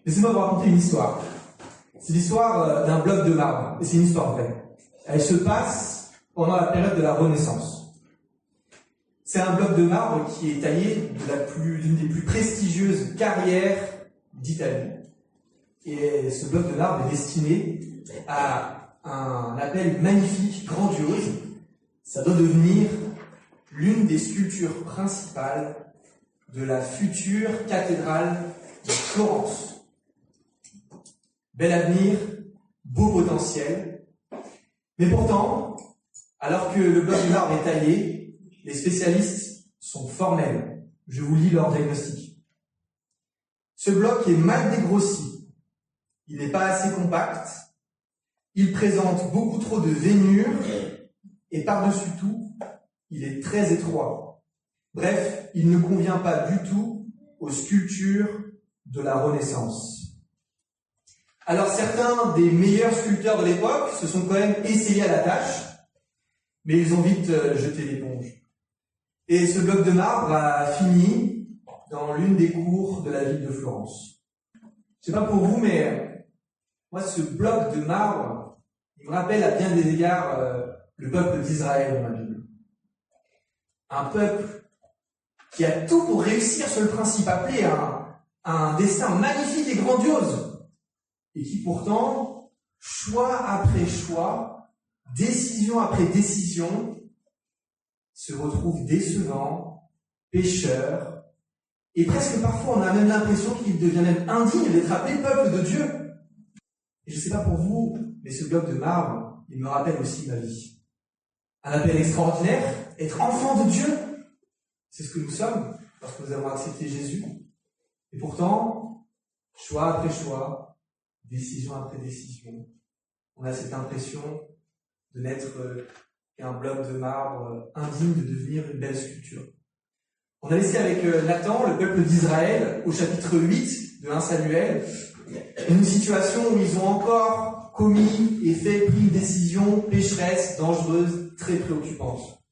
Laissez-moi vous raconter une histoire. C'est l'histoire d'un bloc de marbre, et c'est une histoire vraie. Elle se passe pendant la période de la Renaissance. C'est un bloc de marbre qui est taillé d'une des plus prestigieuses carrières d'Italie. Et ce bloc de marbre est destiné à un appel magnifique, grandiose. Ça doit devenir l'une des sculptures principales de la future cathédrale de Florence. Bel avenir, beau potentiel. Mais pourtant, alors que le bloc de marbre est taillé, les spécialistes sont formels. Je vous lis leur diagnostic. Ce bloc est mal dégrossi. Il n'est pas assez compact. Il présente beaucoup trop de veinures. Et par-dessus tout, il est très étroit. Bref, il ne convient pas du tout aux sculptures de la Renaissance. Alors certains des meilleurs sculpteurs de l'époque se sont quand même essayés à la tâche, mais ils ont vite jeté l'éponge. Et ce bloc de marbre a fini dans l'une des cours de la ville de Florence. Je sais pas pour vous, mais moi ce bloc de marbre, il me rappelle à bien des égards le peuple d'Israël dans la Bible. Un peuple qui a tout pour réussir sur le principe, appelé à un destin magnifique et grandiose, et qui pourtant, choix après choix, décision après décision, se retrouve décevant, pécheur, et presque parfois on a même l'impression qu'il devient même indigne d'être appelé peuple de Dieu. Et je ne sais pas pour vous, mais ce bloc de marbre, il me rappelle aussi ma vie. Un appel extraordinaire, être enfant de Dieu, c'est ce que nous sommes, parce que nous avons accepté Jésus. Et pourtant, choix après choix, décision après décision, on a cette impression de n'être qu'un bloc de marbre indigne de devenir une belle sculpture. On a laissé avec Nathan, le peuple d'Israël, au chapitre 8 de 1 Samuel, une situation où ils ont encore commis et pris une décision pécheresse, dangereuse, très préoccupante.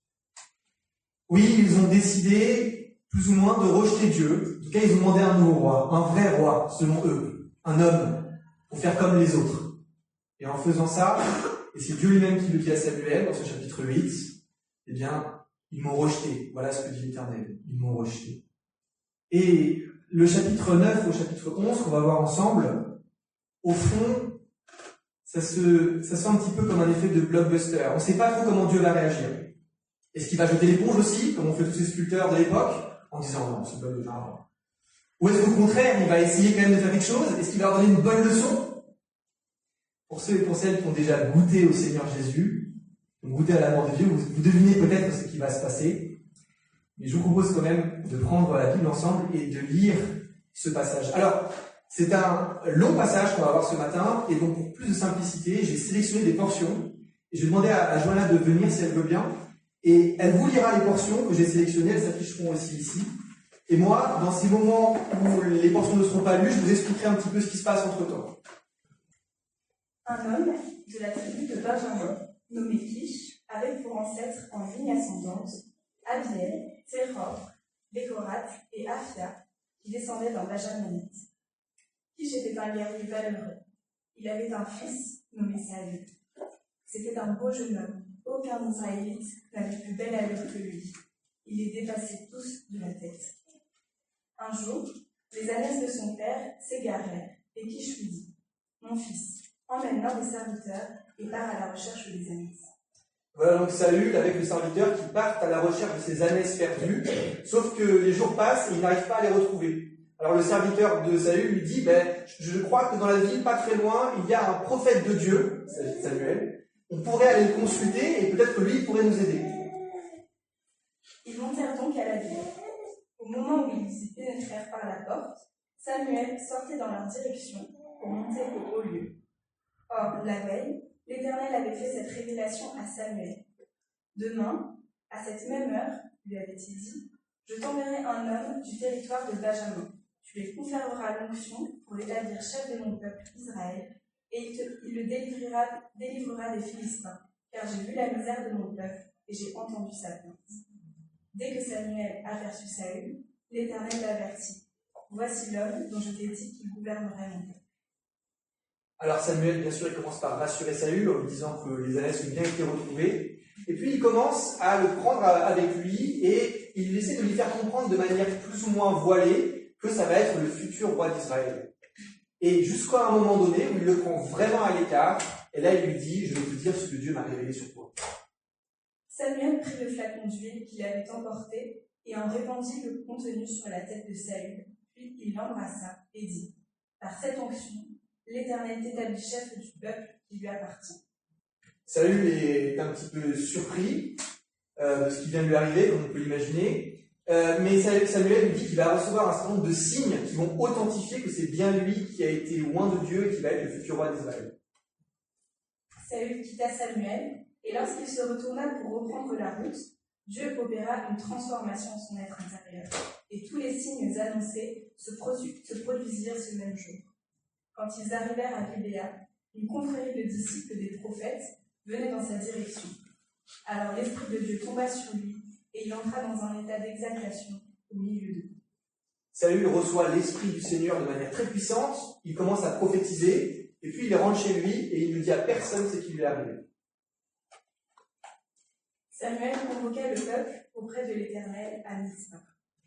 Oui, ils ont décidé, plus ou moins, de rejeter Dieu. En tout cas, ils ont demandé un nouveau roi, un vrai roi, selon eux, un homme, pour faire comme les autres. Et en faisant ça, et c'est Dieu lui-même qui le dit à Samuel, dans ce chapitre 8, eh bien, ils m'ont rejeté. Voilà ce que dit l'Éternel. Ils m'ont rejeté. Et le chapitre 9 au chapitre 11, qu'on va voir ensemble, au fond, ça sent un petit peu comme un effet de blockbuster. On ne sait pas trop comment Dieu va réagir. Est-ce qu'il va jeter l'éponge aussi, comme on fait tous ces sculpteurs de l'époque, en disant non, c'est pas le genre. Ou est-ce qu'au contraire, il va essayer quand même de faire quelque chose? Est-ce qu'il va leur donner une bonne leçon? Pour ceux et pour celles qui ont déjà goûté au Seigneur Jésus, qui ont goûté à l'amour de Dieu, vous devinez peut-être ce qui va se passer. Mais je vous propose quand même de prendre la Bible ensemble et de lire ce passage. Alors, c'est un long passage qu'on va voir ce matin, et donc pour plus de simplicité, j'ai sélectionné des portions, et je vais demander à Joanna de venir si elle veut bien, et elle vous lira les portions que j'ai sélectionnées, elles s'afficheront aussi ici. Et moi, dans ces moments où les portions ne seront pas lues, je vous expliquerai un petit peu ce qui se passe entre-temps. Un homme de la tribu de Benjamin, nommé Kish, avait pour ancêtre en ligne ascendante Abiel, Zeror, Bécorat et Aphia, qui descendaient d'un Benjaminite. Kish était un guerrier valeureux. Il avait un fils nommé Saül. C'était un beau jeune homme. Aucun Israélite n'avait plus belle allure que lui. Il les dépassait tous de la tête. Un jour, les ânesses de son père s'égarèrent, et Kish lui dit : « Mon fils, emmène l'un des serviteurs et part à la recherche des ânesses. » Voilà donc Saül avec le serviteur qui partent à la recherche de ces ânesses perdues, sauf que les jours passent et ils n'arrivent pas à les retrouver. Alors le serviteur de Saül lui dit : « Je crois que dans la ville, pas très loin, il y a un prophète de Dieu, il s'agit de Samuel, on pourrait aller le consulter et peut-être que lui pourrait nous aider. » Ils montèrent donc à la ville. Au moment où ils y pénétrèrent par la porte, Samuel sortait dans leur direction pour monter au haut lieu. Or, la veille, l'Éternel avait fait cette révélation à Samuel. « Demain, à cette même heure, lui avait-il dit, je t'enverrai un homme du territoire de Benjamin. Tu lui conféreras l'onction pour l'établir chef de mon peuple Israël, et il le délivrera des Philistins, car j'ai vu la misère de mon peuple et j'ai entendu sa plainte. » Dès que Samuel aperçut Saül, l'Éternel l'avertit. voici l'homme dont je t'ai dit qu'il gouvernerait mon peuple. » Alors Samuel, bien sûr, il commence par rassurer Saül en lui disant que les ânesses ont bien été retrouvées. Et puis il commence à le prendre avec lui et il essaie de lui faire comprendre de manière plus ou moins voilée que ça va être le futur roi d'Israël. Et jusqu'à un moment donné où il le prend vraiment à l'écart, et là il lui dit « Je vais te dire ce que Dieu m'a révélé sur toi. » Samuel prit le flacon d'huile qu'il avait emporté et en répandit le contenu sur la tête de Saül. Puis il l'embrassa et dit « Par cette onction, l'Éternel t'établit chef du peuple qui lui appartient. » Saül est un petit peu surpris de ce qui vient de lui arriver, comme on peut l'imaginer. Mais Samuel lui dit qu'il va recevoir un certain nombre de signes qui vont authentifier que c'est bien lui qui a été loin de Dieu et qui va être le futur roi d'Israël. Saül quitta Samuel, et lorsqu'il se retourna pour reprendre la route, Dieu opéra une transformation en son être intérieur, et tous les signes annoncés se produisirent ce même jour. Quand ils arrivèrent à Gibéa, une confrérie de disciples des prophètes venait dans sa direction. Alors l'Esprit de Dieu tomba sur lui, et il entra dans un état d'exaltation au milieu d'eux. Saül reçoit l'Esprit du Seigneur de manière très puissante, il commence à prophétiser, et puis il rentre chez lui, et il ne dit à personne ce qui lui est arrivé. Samuel convoqua le peuple auprès de l'Éternel à Mizpa.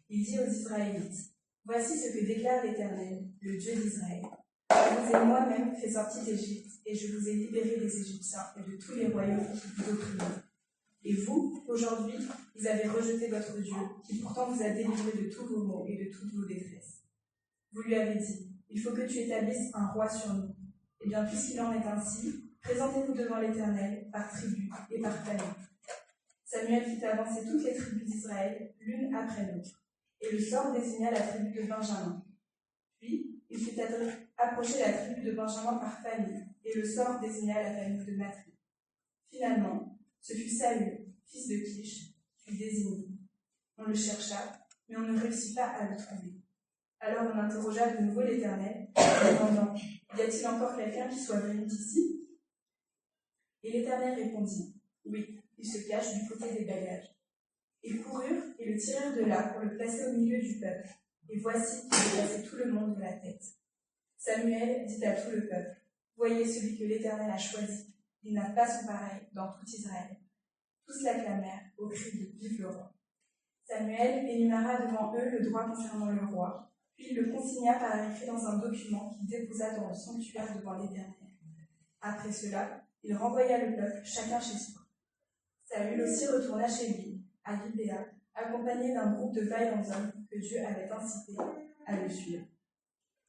Il dit aux Israélites, « Voici ce que déclare l'Éternel, le Dieu d'Israël. Je vous ai moi-même fait sortir d'Égypte, et je vous ai libéré des Égyptiens et de tous les royaumes qui vous opprimaient. Et vous, aujourd'hui, vous avez rejeté votre Dieu, qui pourtant vous a délivré de tous vos maux et de toutes vos détresses. Vous lui avez dit, il faut que tu établisses un roi sur nous. Eh bien, puisqu'il en est ainsi, présentez-vous devant l'Éternel par tribu et par famille. » Samuel fit avancer toutes les tribus d'Israël, l'une après l'autre, et le sort désigna la tribu de Benjamin. Puis, il fit approcher la tribu de Benjamin par famille, et le sort désigna la famille de Matri. Finalement, ce fut Saül, fils de Kish, qui fut désigné. On le chercha, mais on ne réussit pas à le trouver. Alors on interrogea de nouveau l'Éternel, demandant, « Y a-t-il encore quelqu'un qui soit venu d'ici ?» Et l'Éternel répondit, « Oui, il se cache du côté des bagages. » Ils coururent et le tirèrent de là pour le placer au milieu du peuple. Et voici qu'il dépassait tout le monde de la tête. Samuel dit à tout le peuple, « Voyez celui que l'Éternel a choisi. Il n'a pas son pareil dans tout Israël. » Tous l'acclamèrent au cri de « Vive le roi !» Samuel énuméra devant eux le droit concernant le roi, puis il le consigna par écrit dans un document qu'il déposa dans le sanctuaire devant l'Éternel. Après cela, il renvoya le peuple, chacun chez soi. Saül aussi retourna chez lui, à Gibéa, accompagné d'un groupe de vaillants hommes que Dieu avait incités à le suivre.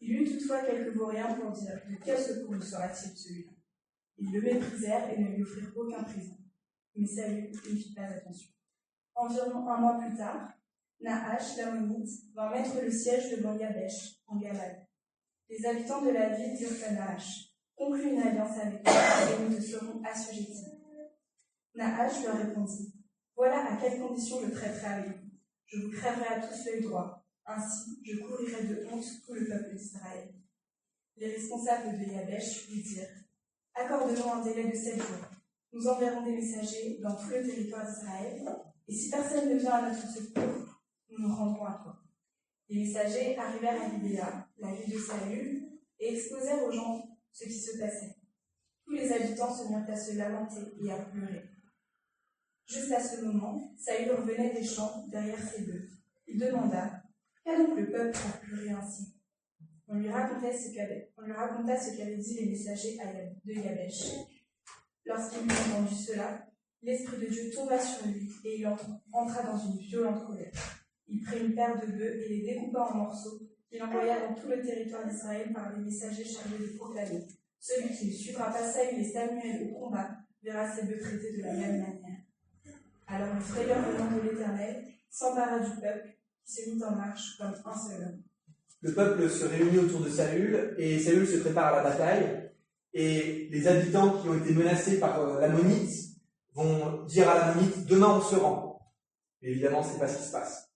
Il eut toutefois quelques vauriens pour dire « De quel secours nous sera-t-il celui-là ?» Ils le méprisèrent et ne lui offrirent aucun présent. Mais Saül ne fit pas attention. Environ un mois plus tard, Nahash, l'ammonite, vint mettre le siège devant Yabesh, en Galade. Les habitants de la ville dirent à Nahash, « Conclus une alliance avec nous, et nous te serons assujettis. » Nahash leur répondit, « Voilà à quelles conditions je traiterai avec vous. Je vous crèverai à tous l'œil droit. Ainsi, je couvrirai de honte tout le peuple d'Israël. » Les responsables de Yabesh lui dirent, « Accorde-nous un délai de 7 jours. Nous enverrons des messagers dans tout le territoire d'Israël, et si personne ne vient à notre secours, nous nous rendrons à toi. » Les messagers arrivèrent à Gibéa, la ville de Saül, et exposèrent aux gens ce qui se passait. Tous les habitants se mirent à se lamenter et à pleurer. Juste à ce moment, Saül revenait des champs derrière ses bœufs. Il demanda, « Qu'a donc le peuple pour pleurer ainsi ?» On lui raconta ce qu'avaient dit les messagers de Yabesh. Lorsqu'il eut entendu cela, l'Esprit de Dieu tomba sur lui et il entra dans une violente colère. Il prit une paire de bœufs et les découpa en morceaux qu'il envoya dans tout le territoire d'Israël par les messagers chargés de proclamer. Celui qui ne suivra pas Saül et Samuel au combat verra ses bœufs traités de la même manière. Alors une frayeur venant de l'Éternel s'empara du peuple qui se mit en marche comme un seul homme. Le peuple se réunit autour de Saül et Saül se prépare à la bataille. Et les habitants qui ont été menacés par l'ammonite vont dire à l'ammonite « Demain on se rend ». Mais évidemment, ce n'est pas ce qui se passe.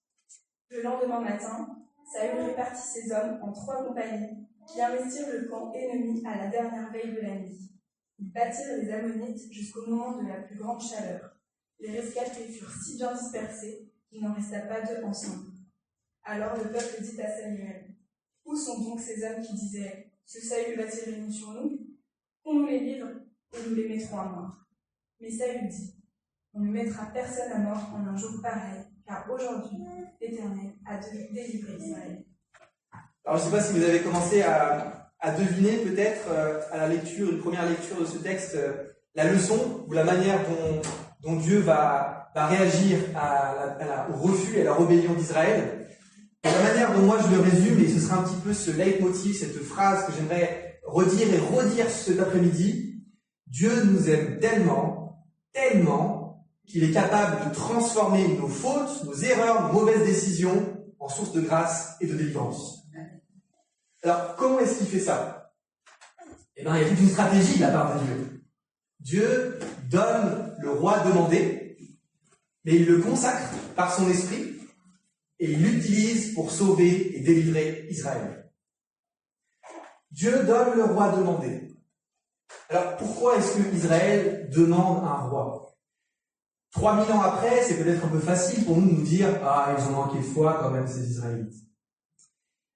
Le lendemain matin, Saül répartit ses hommes en 3 compagnies qui investirent le camp ennemi à la dernière veille de la nuit. Ils battirent les ammonites jusqu'au moment de la plus grande chaleur. Les rescapés furent si bien dispersés qu'il n'en resta pas 2 ensemble. Alors le peuple dit à Samuel, Où sont donc ces hommes qui disaient « Ce Saül va-t-il venir sur nous ?» Qu'on nous les livre et nous les mettrons à mort. Mais Saül dit « On ne mettra personne à mort en un jour pareil, car aujourd'hui, l'Éternel a délivré Israël. » Alors, je ne sais pas si vous avez commencé à deviner peut-être à la lecture, une première lecture de ce texte, la leçon ou la manière dont Dieu va réagir au refus et à la rébellion d'Israël. Et la manière dont moi je le résume, et ce sera un petit peu ce leitmotiv, cette phrase que j'aimerais redire et redire cet après-midi, Dieu nous aime tellement, tellement, qu'il est capable de transformer nos fautes, nos erreurs, nos mauvaises décisions en source de grâce et de délivrance. Alors, comment est-ce qu'il fait ça? Eh bien, il y a toute une stratégie de la part de Dieu. Dieu donne le roi demandé, mais il le consacre par son esprit, et il l'utilise pour sauver et délivrer Israël. Dieu donne le roi demandé. Alors, pourquoi est-ce que Israël demande un roi? 3000 ans après, c'est peut-être un peu facile pour nous de nous dire « Ah, ils ont manqué de foi quand même, ces Israélites. »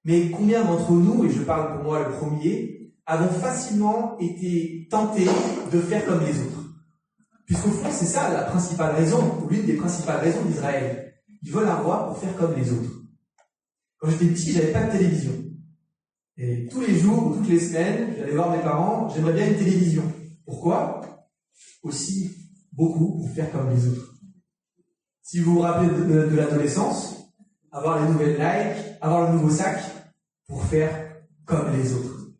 Mais combien d'entre nous, et je parle pour moi le premier, avons facilement été tentés de faire comme les autres? Puisqu'au fond, c'est ça la principale raison, ou l'une des principales raisons d'Israël. Ils veulent un roi pour faire comme les autres. Quand j'étais petit, j'avais pas de télévision. Et tous les jours ou toutes les semaines, j'allais voir mes parents, j'aimerais bien une télévision. Pourquoi? Aussi, beaucoup pour faire comme les autres. Si vous vous rappelez de l'adolescence, avoir les nouvelles likes, avoir le nouveau sac, pour faire comme les autres.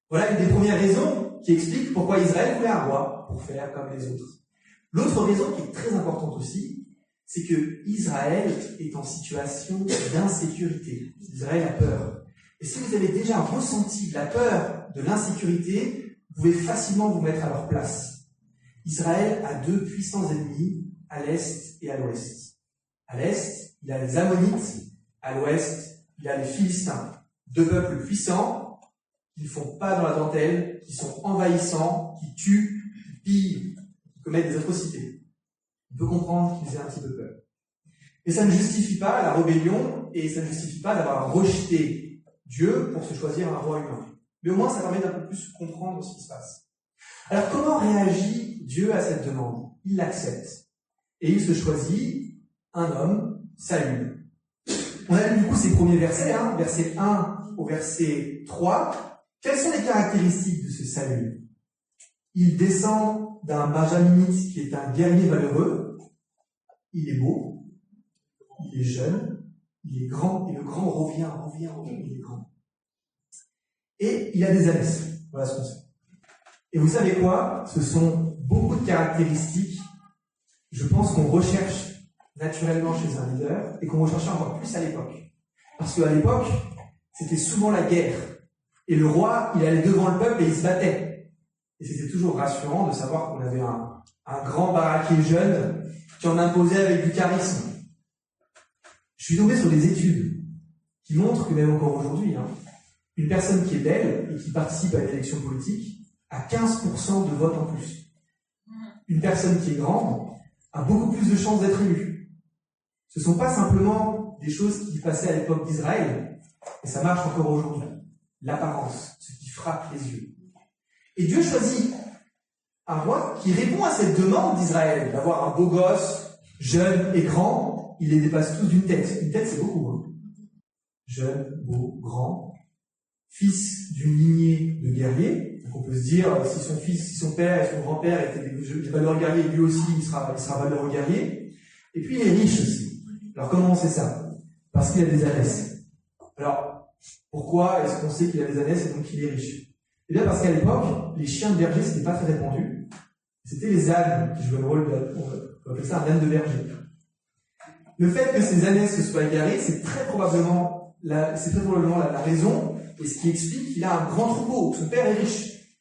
Voilà une des premières raisons qui explique pourquoi Israël voulait un roi, pour faire comme les autres. L'autre raison qui est très importante aussi, c'est que Israël est en situation d'insécurité. Israël a peur. Et si vous avez déjà ressenti la peur de l'insécurité, vous pouvez facilement vous mettre à leur place. Israël a deux puissants ennemis, à l'est et à l'ouest. À l'est, il a les Ammonites, à l'ouest, il a les Philistins. Deux peuples puissants, qui ne font pas dans la dentelle, qui sont envahissants, qui tuent, qui pillent, qui commettent des atrocités. On peut comprendre qu'ils aient un petit peu peur. Mais ça ne justifie pas la rébellion et ça ne justifie pas d'avoir rejeté Dieu pour se choisir un roi humain. Mais au moins, ça permet d'un peu plus comprendre ce qui se passe. Alors, comment réagit Dieu à cette demande? Il l'accepte. Et il se choisit un homme, Saül. On a lu du coup ces premiers versets, verset 1 au verset 3. Quelles sont les caractéristiques de ce Saül? Il descend d'un benjaminite qui est un guerrier valeureux. Il est beau, il est jeune, il est grand, et le grand revient, il est grand. Et il a des ânesses. Voilà ce qu'on sait. Et vous savez quoi? Ce sont beaucoup de caractéristiques, je pense, qu'on recherche naturellement chez un leader, et qu'on recherchait encore plus à l'époque. Parce qu'à l'époque, c'était souvent la guerre. Et le roi, il allait devant le peuple et il se battait. Et c'était toujours rassurant de savoir qu'on avait un grand baraquet jeune qui en imposait avec du charisme. Je suis tombé sur des études qui montrent que même encore aujourd'hui, une personne qui est belle et qui participe à une élection politique a 15% de vote en plus. Une personne qui est grande a beaucoup plus de chances d'être élue. Ce ne sont pas simplement des choses qui passaient à l'époque d'Israël, et ça marche encore aujourd'hui. L'apparence, ce qui frappe les yeux. Et Dieu choisit un roi qui répond à cette demande d'Israël, d'avoir un beau gosse, jeune et grand. Il les dépasse tous d'une tête. Une tête, c'est beaucoup. Jeune, beau, grand, fils d'une lignée de guerriers. Donc on peut se dire, si son fils, si son père et son grand-père étaient des valeureux guerriers, lui aussi, il sera valeureux guerrier. Et puis il est riche aussi. Alors comment on sait ça? Parce qu'il a des ânesses. Alors, pourquoi est-ce qu'on sait qu'il a des ânesses et donc qu'il est riche? Eh bien parce qu'à l'époque, les chiens de berger, c'était pas très répandu. C'était les ânes qui jouaient le rôle on appelle ça un âne de berger. Le fait que ces ânesses se soient égarées, c'est très probablement la raison, et ce qui explique qu'il a un grand troupeau, que son père est riche.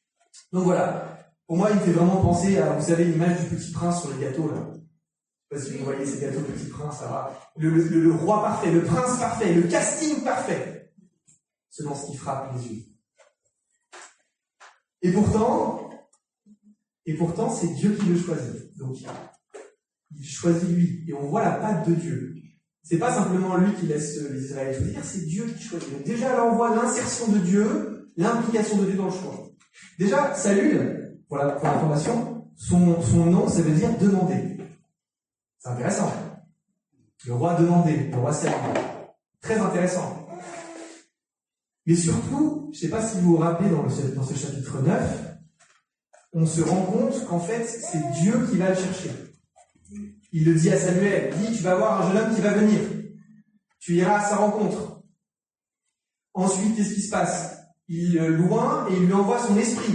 Donc voilà. Pour moi, il me fait vraiment penser à, vous savez, l'image du Petit Prince sur les gâteaux, là. Je sais pas si vous voyez ces gâteaux, le Petit Prince, ça va. Le roi parfait, le prince parfait, le casting parfait. Selon ce qui frappe les yeux. Et pourtant, c'est Dieu qui le choisit. Donc, il choisit lui. Et on voit la patte de Dieu. C'est pas simplement lui qui laisse les Israélites choisir, c'est Dieu qui choisit. Donc déjà, là, on voit l'insertion de Dieu, l'implication de Dieu dans le choix. Déjà, Saül, pour l'information, son nom, ça veut dire demander. C'est intéressant. Le roi demandé, le roi Saül. Très intéressant. Mais surtout, je ne sais pas si vous vous rappelez dans ce chapitre 9, on se rend compte qu'en fait, c'est Dieu qui va le chercher. Il le dit à Samuel, il dit, tu vas voir un jeune homme qui va venir. Tu iras à sa rencontre. Ensuite, qu'est-ce qui se passe? Il le loin et il lui envoie son esprit.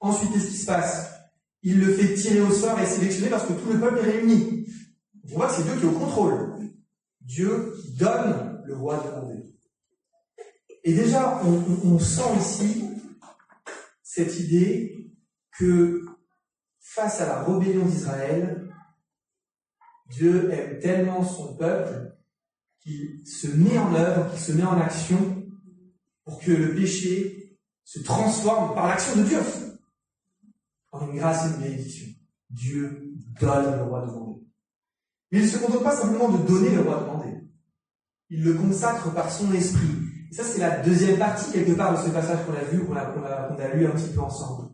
Ensuite, qu'est-ce qui se passe? Il le fait tirer au sort et sélectionner parce que tout le peuple est réuni. On voit que c'est Dieu qui est au contrôle. Dieu qui donne le roi demandé. Et déjà, on sent ici cette idée que face à la rébellion d'Israël, Dieu aime tellement son peuple qu'il se met en œuvre, qu'il se met en action pour que le péché se transforme par l'action de Dieu en une grâce et une bénédiction. Dieu donne le roi demandé. Mais il ne se contente pas simplement de donner le roi demandé. Il le consacre par son esprit. Et ça, c'est la deuxième partie, quelque part, de ce passage qu'on a vu, qu'on a lu un petit peu ensemble.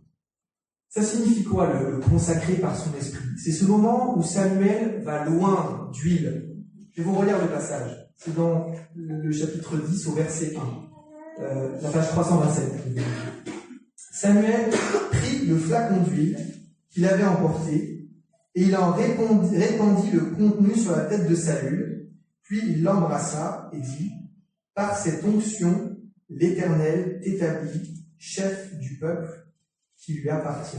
Ça signifie quoi, le consacrer par son esprit? C'est ce moment où Samuel va loin d'huile. Je vais vous relire le passage. C'est dans le chapitre 10 au verset 1. La page 327. Samuel prit le flacon d'huile qu'il avait emporté et il en répandit le contenu sur la tête de Saül, puis il l'embrassa et dit, « Par cette onction, l'Éternel t'établit chef du peuple qui lui appartient. »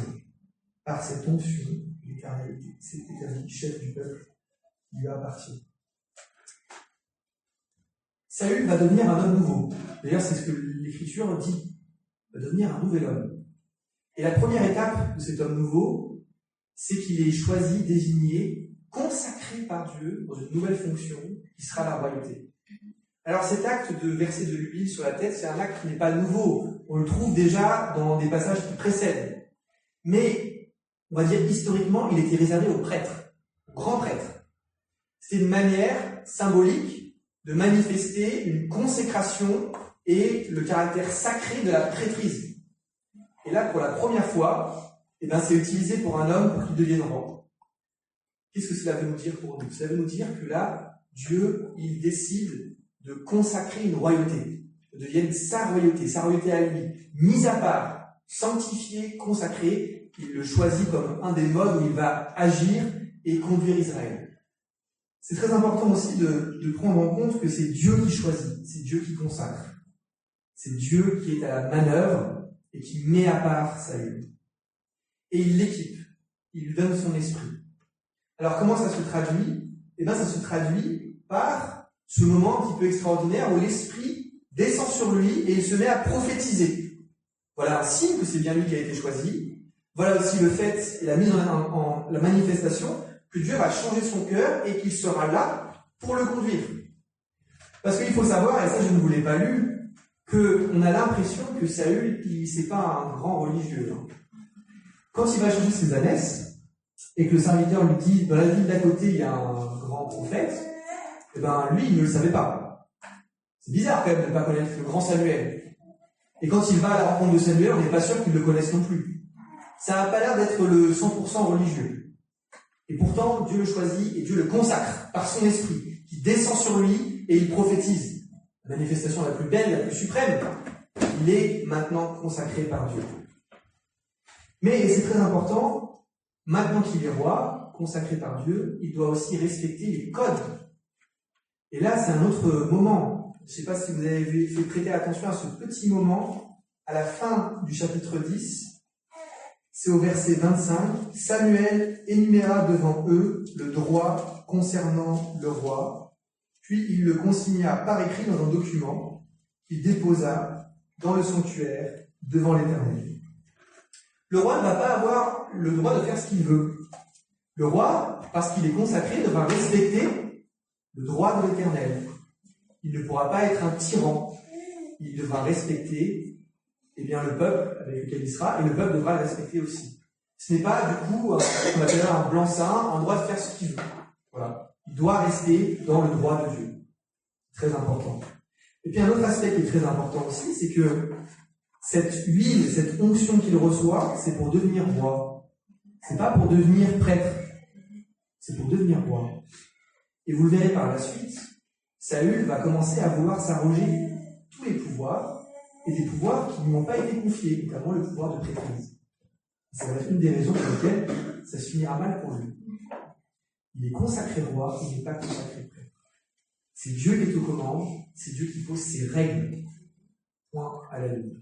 Par cette onction, l'Éternel t'établit chef du peuple qui lui appartient. Saül va devenir un homme nouveau. D'ailleurs, c'est ce que l'Écriture dit. Il va devenir un nouvel homme. Et la première étape de cet homme nouveau, c'est qu'il est choisi, désigné, consacré par Dieu dans une nouvelle fonction qui sera la royauté. Alors cet acte de verser de l'huile sur la tête, c'est un acte qui n'est pas nouveau. On le trouve déjà dans des passages qui précèdent. Mais, on va dire historiquement, il était réservé aux prêtres, aux grands prêtres. C'était une manière symbolique de manifester une consécration et le caractère sacré de la prêtrise. Et là, pour la première fois, c'est utilisé pour un homme pour qu'il devienne roi. Qu'est-ce que cela veut nous dire pour nous? Cela veut nous dire que là, Dieu, il décide de consacrer une royauté, de devienne sa royauté à lui, mise à part, sanctifiée, consacrée. Il le choisit comme un des modes où il va agir et conduire Israël. C'est très important aussi de prendre en compte que c'est Dieu qui choisit, c'est Dieu qui consacre. C'est Dieu qui est à la manœuvre et qui met à part Saül. Et il l'équipe, il lui donne son esprit. Alors comment ça se traduit? Ça se traduit par ce moment un petit peu extraordinaire où l'esprit descend sur lui et il se met à prophétiser. Voilà un signe que c'est bien lui qui a été choisi. Voilà aussi le fait et la mise en la manifestation que Dieu va changer son cœur et qu'il sera là pour le conduire. Parce qu'il faut savoir, et ça je ne vous l'ai pas lu, qu'on a l'impression que Saül, c'est pas un grand religieux. Quand il va changer ses ânesses, et que le serviteur lui dit, dans la ville d'à côté, il y a un grand prophète, lui, il ne le savait pas. C'est bizarre quand même de ne pas connaître le grand Samuel. Et quand il va à la rencontre de Samuel, on n'est pas sûr qu'il le connaisse non plus. Ça n'a pas l'air d'être le 100% religieux. Et pourtant, Dieu le choisit et Dieu le consacre par son esprit, qui descend sur lui et il prophétise. La manifestation la plus belle, la plus suprême, il est maintenant consacré par Dieu. Mais, et c'est très important, maintenant qu'il est roi, consacré par Dieu, il doit aussi respecter les codes. Et là, c'est un autre moment. Je ne sais pas si vous avez fait prêter attention à ce petit moment, à la fin du chapitre 10, c'est au verset 25, Samuel énuméra devant eux le droit concernant le roi, puis il le consigna par écrit dans un document qu'il déposa dans le sanctuaire devant l'Éternel. Le roi ne va pas avoir le droit de faire ce qu'il veut. Le roi, parce qu'il est consacré, devra respecter le droit de l'Éternel. Il ne pourra pas être un tyran. Il devra respecter le peuple avec lequel il sera, et le peuple devra le respecter aussi. Ce n'est pas, du coup, ce qu'on appellerait un blanc-seing, un droit de faire ce qu'il veut. Voilà. Il doit rester dans le droit de Dieu. Très important. Et puis un autre aspect qui est très important aussi, c'est que cette huile, cette onction qu'il reçoit, c'est pour devenir roi. C'est pas pour devenir prêtre. C'est pour devenir roi. Et vous le verrez par la suite, Saül va commencer à vouloir s'arroger tous les pouvoirs, et des pouvoirs qui ne lui ont pas été confiés, notamment le pouvoir de prêtrise. Ça va être une des raisons pour lesquelles ça se finira mal pour lui. Il est consacré roi, il n'est pas consacré prêtre. C'est Dieu qui est aux commandes, c'est Dieu qui pose ses règles. Point à la ligne.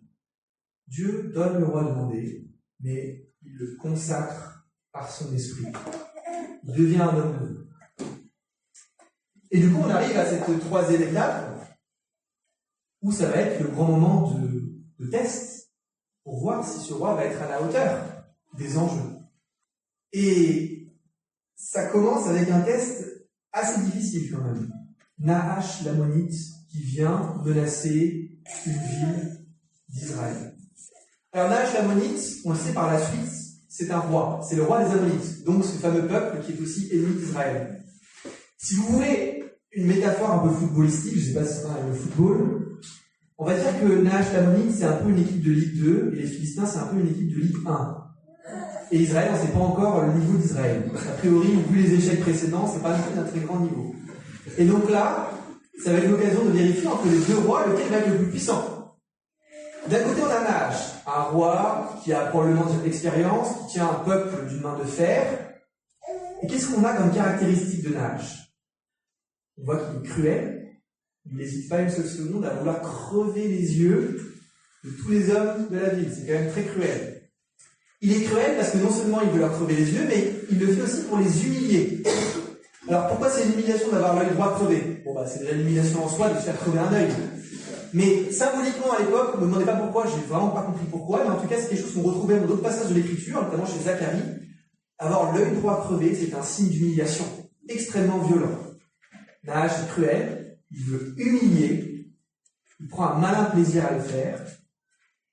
Dieu donne le roi demandé, mais il le consacre par son esprit. Il devient un homme nouveau. Et du coup, on arrive à cette troisième étape, où ça va être le grand moment de test, pour voir si ce roi va être à la hauteur des enjeux. Et ça commence avec un test assez difficile quand même. Nahash l'Ammonite qui vient menacer une ville d'Israël. Alors Nahash l'Ammonite, on le sait par la suite, c'est un roi, c'est le roi des Ammonites, donc ce fameux peuple qui est aussi ennemi d'Israël. Si vous voulez une métaphore un peu footballistique, je ne sais pas si c'est le football, on va dire que Nahash l'Ammonite c'est un peu une équipe de Ligue 2 et les Philistins c'est un peu une équipe de Ligue 1. Et Israël, on ne sait pas encore le niveau d'Israël. A priori, vu les échecs précédents, c'est pas d'un très grand niveau. Et donc là, ça va être l'occasion de vérifier entre les deux rois lequel va être le plus puissant. D'un côté, on a Nahash, un roi qui a probablement de l'expérience, qui tient un peuple d'une main de fer. Et qu'est-ce qu'on a comme caractéristique de Nahash? On voit qu'il est cruel, il n'hésite pas une seule seconde à vouloir crever les yeux de tous les hommes de la ville. C'est quand même très cruel. Il est cruel parce que non seulement il veut leur crever les yeux, mais il le fait aussi pour les humilier. Alors pourquoi c'est une humiliation d'avoir l'œil droit crevé? Bon c'est déjà l'humiliation en soi de se faire crever un œil. Mais symboliquement à l'époque, ne me demandez pas pourquoi, j'ai vraiment pas compris pourquoi, mais en tout cas c'est quelque chose qu'on retrouvait dans d'autres passages de l'écriture, notamment chez Zacharie. Avoir l'œil droit crevé, c'est un signe d'humiliation extrêmement violent. Nahash est cruel, il veut humilier, il prend un malin plaisir à le faire.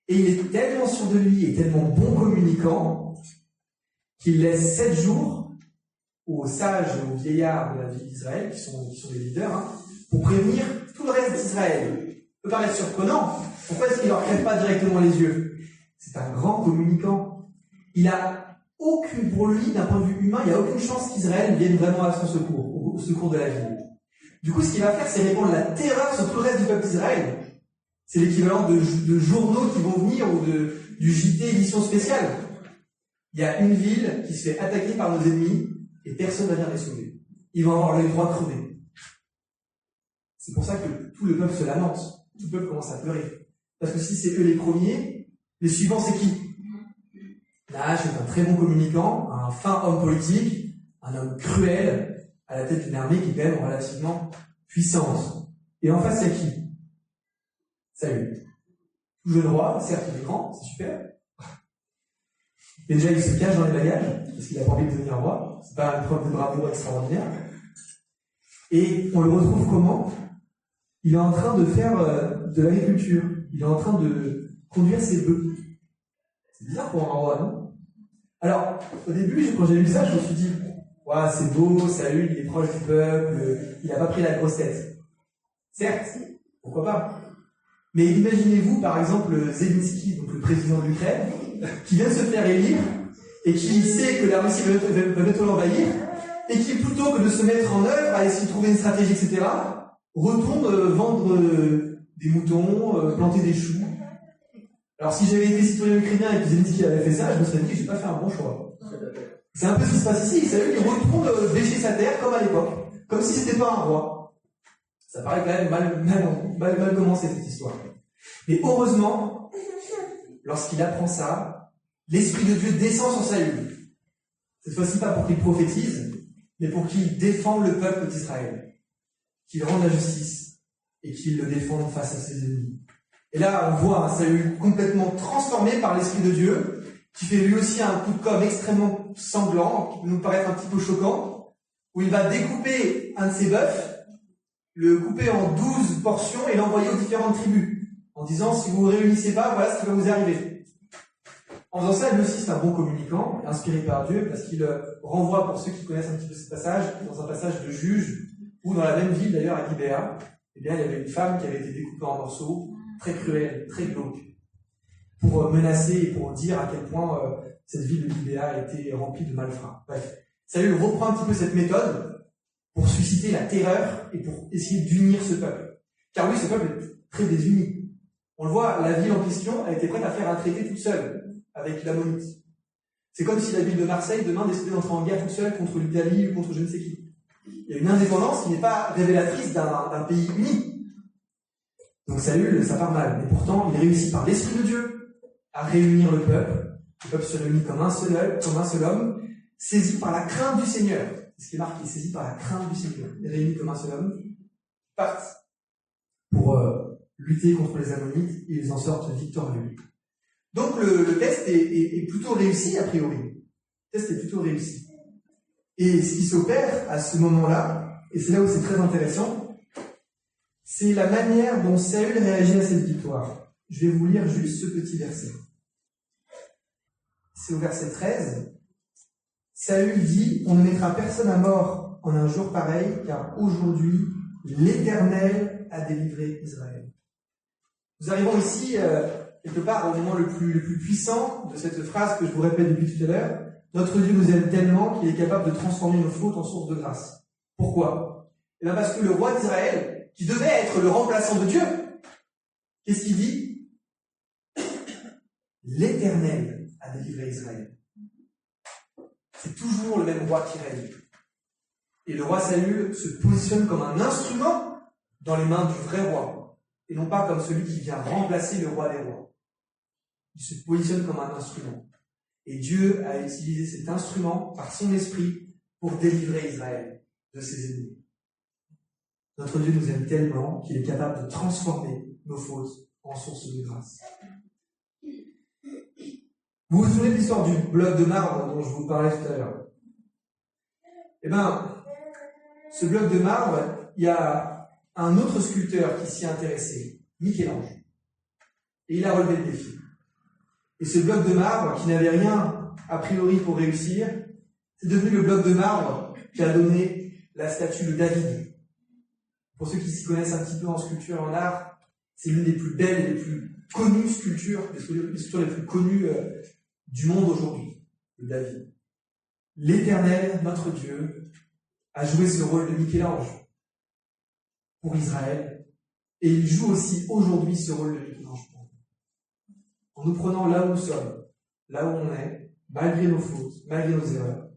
Et il est tellement sûr de lui et tellement bon communicant qu'il laisse 7 jours aux sages et aux vieillards de la ville d'Israël, qui sont les leaders, pour prévenir tout le reste d'Israël. Ça peut paraître surprenant. Pourquoi est-ce qu'il ne leur crève pas directement les yeux? C'est un grand communicant. Il a aucune, pour lui, d'un point de vue humain, il n'y a aucune chance qu'Israël vienne vraiment à son secours, au secours de la ville. Du coup, ce qu'il va faire, c'est répandre la terreur sur tout le reste du peuple d'Israël. C'est l'équivalent de journaux qui vont venir ou du JT édition spéciale. Il y a une ville qui se fait attaquer par nos ennemis et personne ne va venir les sauver. Ils vont avoir l'œil droit crevé. C'est pour ça que tout le peuple se lamente. Tout le peuple commence à pleurer. Parce que si c'est eux les premiers, les suivants c'est qui? Nahash est un très bon communicant, un fin homme politique, un homme cruel, à la tête d'une armée qui est quand même relativement puissante. Et en face, c'est qui? Saül. Tout jeune roi, certes il est grand, c'est super. Et déjà il se cache dans les bagages, parce qu'il a pas envie de devenir roi. C'est pas une preuve de bravoure extraordinaire. Et on le retrouve comment? Il est en train de faire de l'agriculture. Il est en train de conduire ses bœufs. C'est bizarre pour un roi, non? Alors, au début, quand j'ai lu ça, je me suis dit, ouais, c'est beau, Saül, il est proche du peuple, il n'a pas pris la grosse tête. Certes, pourquoi pas? Mais imaginez-vous, par exemple, Zelensky, donc le président de l'Ukraine, qui vient de se faire élire, et qui sait que la Russie va bientôt l'envahir, et qui, plutôt que de se mettre en œuvre, à essayer de trouver une stratégie, etc., retourne vendre des moutons, planter des choux. Alors si j'avais été citoyen ukrainien et que Zelensky avait fait ça, je me serais dit que j'ai pas fait un bon choix. C'est un peu ce qui se passe ici, c'est lui qui retourne bêcher sa terre comme à l'époque, comme si c'était pas un roi. Ça paraît quand même mal commencé cette histoire. Mais heureusement, lorsqu'il apprend ça, l'Esprit de Dieu descend sur Saül. Cette fois-ci pas pour qu'il prophétise, mais pour qu'il défende le peuple d'Israël, qu'il rende la justice et qu'il le défende face à ses ennemis. Et là, on voit un Saül complètement transformé par l'Esprit de Dieu, qui fait lui aussi un coup de com' extrêmement sanglant, qui peut nous paraître un petit peu choquant, où il va découper un de ses bœufs, le couper en 12 portions et l'envoyer aux différentes tribus, en disant, si vous ne vous réunissez pas, voilà ce qui va vous arriver. En faisant ça, lui aussi, c'est un bon communicant, inspiré par Dieu, parce qu'il renvoie, pour ceux qui connaissent un petit peu ce passage, dans un passage de Juge, où dans la même ville, d'ailleurs, à Gibéa, eh bien, il y avait une femme qui avait été découpée en morceaux, très cruelle, très glauque, pour menacer et pour dire à quel point cette ville de Gibéa était remplie de malfrats. Bref, Saül reprend un petit peu cette méthode pour susciter la terreur et pour essayer d'unir ce peuple. Car oui, ce peuple est très désuni. On le voit, la ville en question a été prête à faire un traité toute seule avec l'Ammonite. C'est comme si la ville de Marseille demain décidait d'entrer en guerre toute seule contre l'Italie ou contre je ne sais qui. Il y a une indépendance qui n'est pas révélatrice d'un pays uni. Donc Saül, ça part mal. Mais pourtant, il réussit par l'Esprit de Dieu à réunir le peuple. Le peuple se réunit comme un seul homme, saisi par la crainte du Seigneur. C'est ce qui est marqué, saisi par la crainte du Seigneur. Réunis comme un seul homme, partent pour lutter contre les Ammonites et ils en sortent victorieux. Donc le test est plutôt réussi a priori. Le test est plutôt réussi. Et ce qui s'opère à ce moment-là, et c'est là où c'est très intéressant, c'est la manière dont Saül réagit à cette victoire. Je vais vous lire juste ce petit verset. C'est au verset 13. Saül dit, on ne mettra personne à mort en un jour pareil, car aujourd'hui, l'Éternel a délivré Israël. Nous arrivons ici, quelque part, au moment le plus puissant de cette phrase que je vous répète depuis tout à l'heure. Notre Dieu nous aime tellement qu'il est capable de transformer nos fautes en source de grâce. Pourquoi? Eh bien parce que le roi d'Israël, qui devait être le remplaçant de Dieu, qu'est-ce qu'il dit? L'Éternel a délivré Israël. C'est toujours le même roi qui règne. Et le roi Saül se positionne comme un instrument dans les mains du vrai roi, et non pas comme celui qui vient remplacer le roi des rois. Il se positionne comme un instrument. Et Dieu a utilisé cet instrument par son esprit pour délivrer Israël de ses ennemis. Notre Dieu nous aime tellement qu'il est capable de transformer nos fautes en source de grâce. Vous vous souvenez de l'histoire du bloc de marbre dont je vous parlais tout à l'heure? Eh bien, ce bloc de marbre, il y a un autre sculpteur qui s'y est intéressé, Michel-Ange. Et il a relevé le défi. Et ce bloc de marbre, qui n'avait rien a priori pour réussir, c'est devenu le bloc de marbre qui a donné la statue de David. Pour ceux qui s'y connaissent un petit peu en sculpture et en art, c'est l'une des plus belles et des plus connues sculptures, les sculptures les plus connues du monde aujourd'hui, de David. L'Éternel, notre Dieu, a joué ce rôle de Michel-Ange pour Israël, et il joue aussi aujourd'hui ce rôle de Michel-Ange pour nous. En nous prenant là où nous sommes, là où on est, malgré nos fautes, malgré nos erreurs,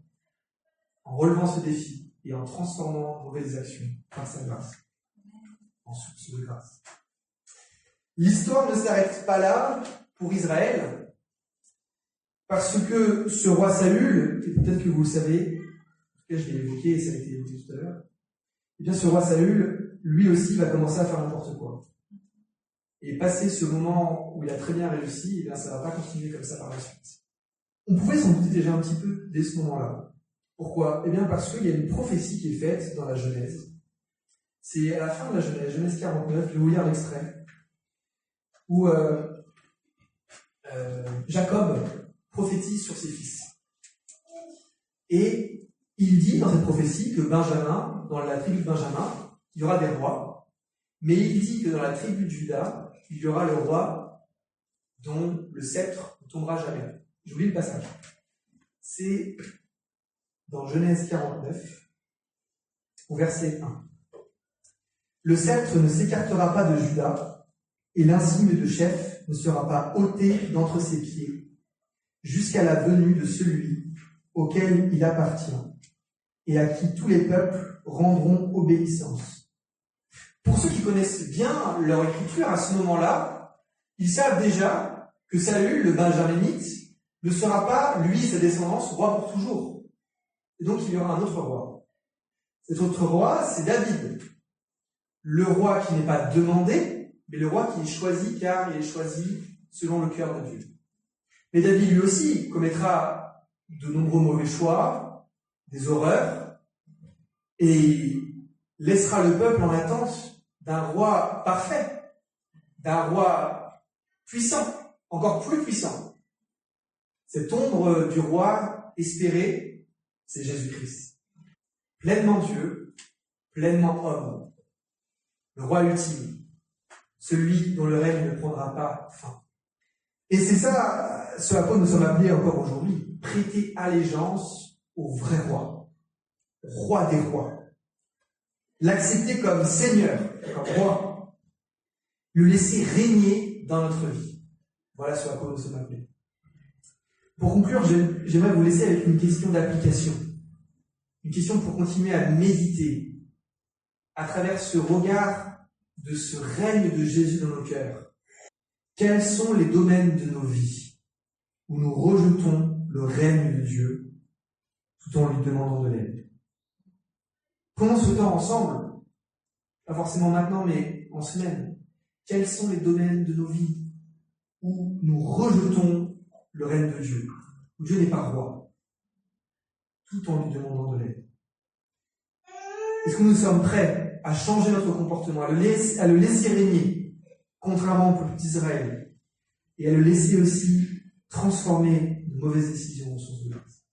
en relevant ce défi et en transformant nos mauvaises actions par sa grâce, en source de grâce. L'histoire ne s'arrête pas là pour Israël, parce que ce roi Saül, et peut-être que vous le savez, en tout cas je l'ai évoqué et ça a été évoqué tout à l'heure, eh bien ce roi Saül, lui aussi va commencer à faire n'importe quoi. Et passer ce moment où il a très bien réussi, eh bien ça ne va pas continuer comme ça par la suite. On pouvait s'en douter déjà un petit peu dès ce moment-là. Pourquoi? Eh bien parce qu'il y a une prophétie qui est faite dans la Genèse. C'est à la fin de la Genèse, Genèse 49, je vais vous lire l'extrait, où Jacob prophétise sur ses fils. Et il dit dans cette prophétie que Benjamin, dans la tribu de Benjamin, il y aura des rois, mais il dit que dans la tribu de Juda, il y aura le roi dont le sceptre ne tombera jamais. Je vous lis le passage. C'est dans Genèse 49, au verset 1. Le sceptre ne s'écartera pas de Juda, et l'insigne de chef ne sera pas ôté d'entre ses pieds, jusqu'à la venue de celui auquel il appartient, et à qui tous les peuples rendront obéissance. Pour ceux qui connaissent bien leur écriture, à ce moment-là, ils savent déjà que Saül, le benjaminite, ne sera pas, lui et sa descendance, roi pour toujours. Et donc il y aura un autre roi. Cet autre roi, c'est David. Le roi qui n'est pas demandé, mais le roi qui est choisi car il est choisi selon le cœur de Dieu. Mais David lui aussi commettra de nombreux mauvais choix, des horreurs, et laissera le peuple en attente d'un roi parfait, d'un roi puissant, encore plus puissant. Cette ombre du roi espéré, c'est Jésus-Christ. Pleinement Dieu, pleinement homme. Le roi ultime. Celui dont le règne ne prendra pas fin. Et c'est ça, ce à quoi nous sommes appelés encore aujourd'hui. Prêter allégeance au vrai roi. Roi des rois. L'accepter comme Seigneur, comme roi. Le laisser régner dans notre vie. Voilà ce à quoi nous sommes appelés. Pour conclure, j'aimerais vous laisser avec une question d'application. Une question pour continuer à méditer à travers ce regard de ce règne de Jésus dans nos cœurs. Quels sont les domaines de nos vies où nous rejetons le règne de Dieu tout en lui demandant de l'aide? Prenons ce temps ensemble, pas forcément maintenant, mais en semaine. Quels sont les domaines de nos vies où nous rejetons le règne de Dieu, où Dieu n'est pas roi, tout en lui demandant de l'aide? Est-ce que nous sommes prêts à changer notre comportement, à le laisser régner, contrairement au peuple d'Israël, et à le laisser aussi transformer de mauvaises décisions en source de grâce?